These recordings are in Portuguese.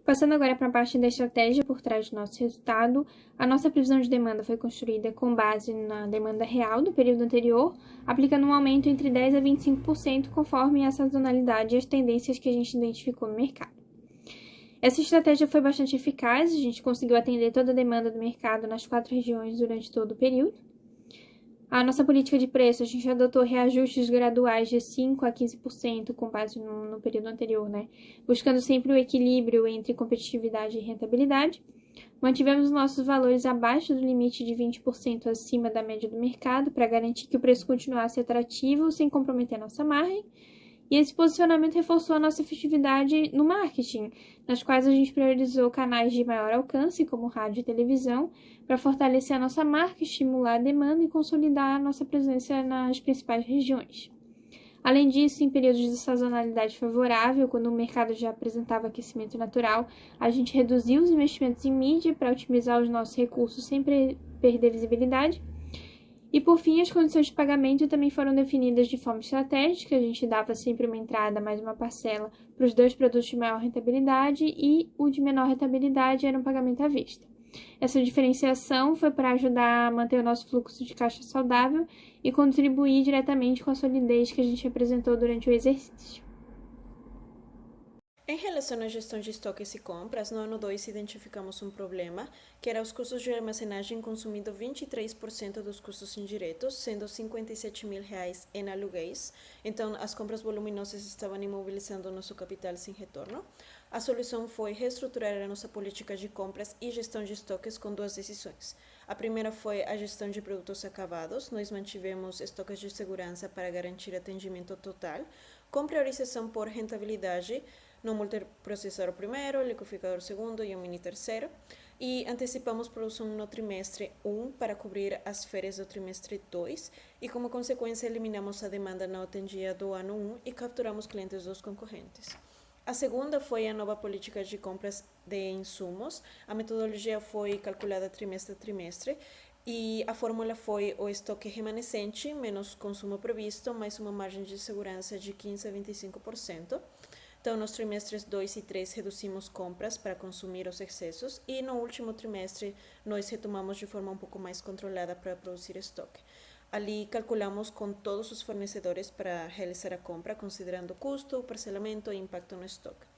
Passando agora para a parte da estratégia por trás do nosso resultado, a nossa previsão de demanda foi construída com base na demanda real do período anterior, aplicando um aumento entre 10% a 25% conforme a sazonalidade e as tendências que a gente identificou no mercado. Essa estratégia foi bastante eficaz, a gente conseguiu atender toda a demanda do mercado nas 4 regiões durante todo o período. A nossa política de preço, a gente adotou reajustes graduais de 5% a 15% com base no período anterior, buscando sempre o equilíbrio entre competitividade e rentabilidade. Mantivemos nossos valores abaixo do limite de 20% acima da média do mercado para garantir que o preço continuasse atrativo sem comprometer nossa margem. E esse posicionamento reforçou a nossa efetividade no marketing, nas quais a gente priorizou canais de maior alcance, como rádio e televisão, para fortalecer a nossa marca, estimular a demanda e consolidar a nossa presença nas principais regiões. Além disso, em períodos de sazonalidade favorável, quando o mercado já apresentava aquecimento natural, a gente reduziu os investimentos em mídia para otimizar os nossos recursos sem perder visibilidade. E, por fim, as condições de pagamento também foram definidas de forma estratégica. A gente dava sempre uma entrada mais uma parcela para os 2 produtos de maior rentabilidade e o de menor rentabilidade era um pagamento à vista. Essa diferenciação foi para ajudar a manter o nosso fluxo de caixa saudável e contribuir diretamente com a solidez que a gente apresentou durante o exercício. Em relação à gestão de estoques e compras, no ano 2 identificamos um problema, que era os custos de armazenagem consumindo 23% dos custos indiretos, sendo R$57.000 em aluguéis. Então, as compras voluminosas estavam imobilizando nosso capital sem retorno. A solução foi reestruturar a nossa política de compras e gestão de estoques com 2 decisões. A primeira foi a gestão de produtos acabados. Nós mantivemos estoques de segurança para garantir atendimento total, com priorização por rentabilidade, no multiprocessador primeiro, liquidificador segundo e um mini terceiro. E antecipamos produção no trimestre 1 para cobrir as férias do trimestre 2 e, como consequência, eliminamos a demanda não atendida do ano 1 e capturamos clientes dos concorrentes. A segunda foi a nova política de compras de insumos. A metodologia foi calculada trimestre a trimestre e a fórmula foi o estoque remanescente menos consumo previsto, mais uma margem de segurança de 15% a 25%. Então, nos trimestres 2 e 3, reduzimos compras para consumir os excessos e no último trimestre, nós retomamos de forma um pouco mais controlada para produzir estoque. Ali, calculamos com todos os fornecedores para realizar a compra, considerando custo, parcelamento e impacto no estoque.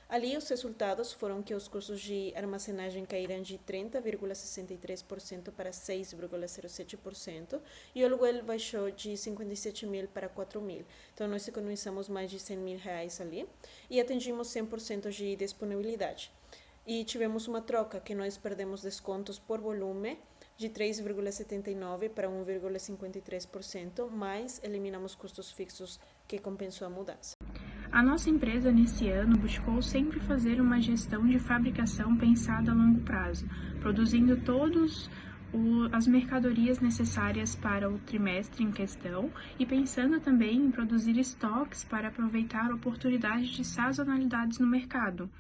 Ali, os resultados foram que os custos de armazenagem caíram de 30,63% para 6,07% e o aluguel baixou de 57.000 para 4.000. Então, nós economizamos mais de R$100.000 ali e atingimos 100% de disponibilidade. E tivemos uma troca que nós perdemos descontos por volume de 3,79% para 1,53%, mas eliminamos custos fixos que compensou a mudança. A nossa empresa, nesse ano, buscou sempre fazer uma gestão de fabricação pensada a longo prazo, produzindo todas as mercadorias necessárias para o trimestre em questão e pensando também em produzir estoques para aproveitar oportunidades de sazonalidades no mercado.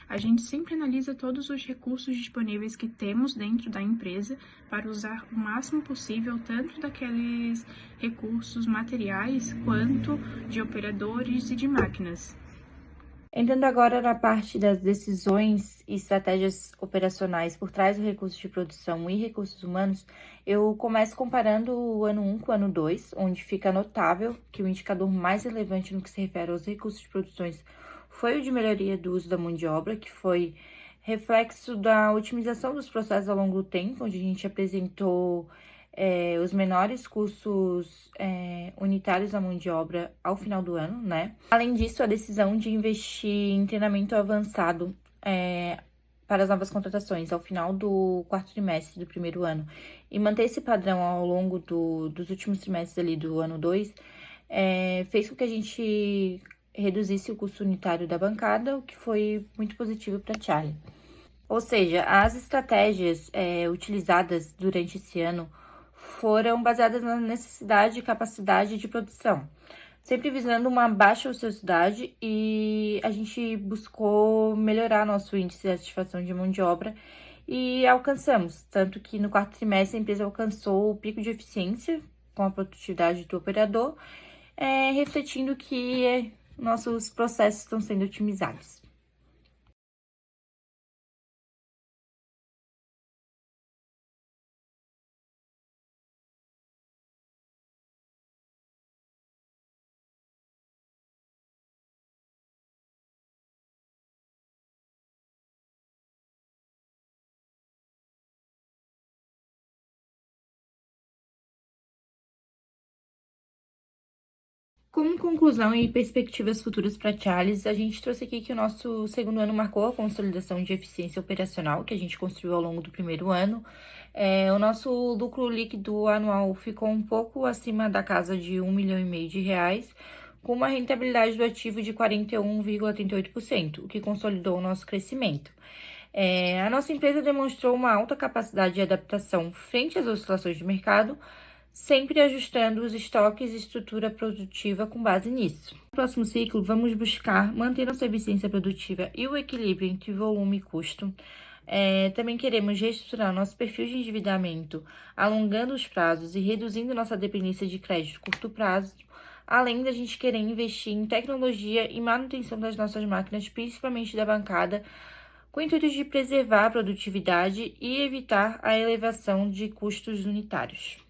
A gente sempre analisa todos os recursos disponíveis que temos dentro da empresa para usar o máximo possível tanto daqueles recursos materiais quanto de operadores e de máquinas. Entrando agora na parte das decisões e estratégias operacionais por trás do recurso de produção e recursos humanos, eu começo comparando o ano 1 com o ano 2, onde fica notável que o indicador mais relevante no que se refere aos recursos de produções foi o de melhoria do uso da mão de obra, que foi reflexo da otimização dos processos ao longo do tempo, onde a gente apresentou os menores custos unitários da mão de obra ao final do ano, Além disso, a decisão de investir em treinamento avançado para as novas contratações ao final do 4º trimestre do primeiro ano e manter esse padrão ao longo dos últimos trimestres ali do ano 2, fez com que a gente reduzisse o custo unitário da bancada, o que foi muito positivo para a Charlie. Ou seja, as estratégias utilizadas durante esse ano foram baseadas na necessidade e capacidade de produção, sempre visando uma baixa ociosidade, e a gente buscou melhorar nosso índice de satisfação de mão de obra e alcançamos, tanto que no 4º trimestre a empresa alcançou o pico de eficiência com a produtividade do operador, refletindo que nossos processos estão sendo otimizados. Como conclusão e perspectivas futuras para a Thialis, a gente trouxe aqui que o nosso segundo ano marcou a consolidação de eficiência operacional que a gente construiu ao longo do primeiro ano. O nosso lucro líquido anual ficou um pouco acima da casa de R$1,5 milhão, com uma rentabilidade do ativo de 41,38%, o que consolidou o nosso crescimento. A nossa empresa demonstrou uma alta capacidade de adaptação frente às oscilações de mercado, sempre ajustando os estoques e estrutura produtiva com base nisso. No próximo ciclo, vamos buscar manter nossa eficiência produtiva e o equilíbrio entre volume e custo. Também queremos reestruturar nosso perfil de endividamento, alongando os prazos e reduzindo nossa dependência de crédito de curto prazo, além da gente querer investir em tecnologia e manutenção das nossas máquinas, principalmente da bancada, com o intuito de preservar a produtividade e evitar a elevação de custos unitários.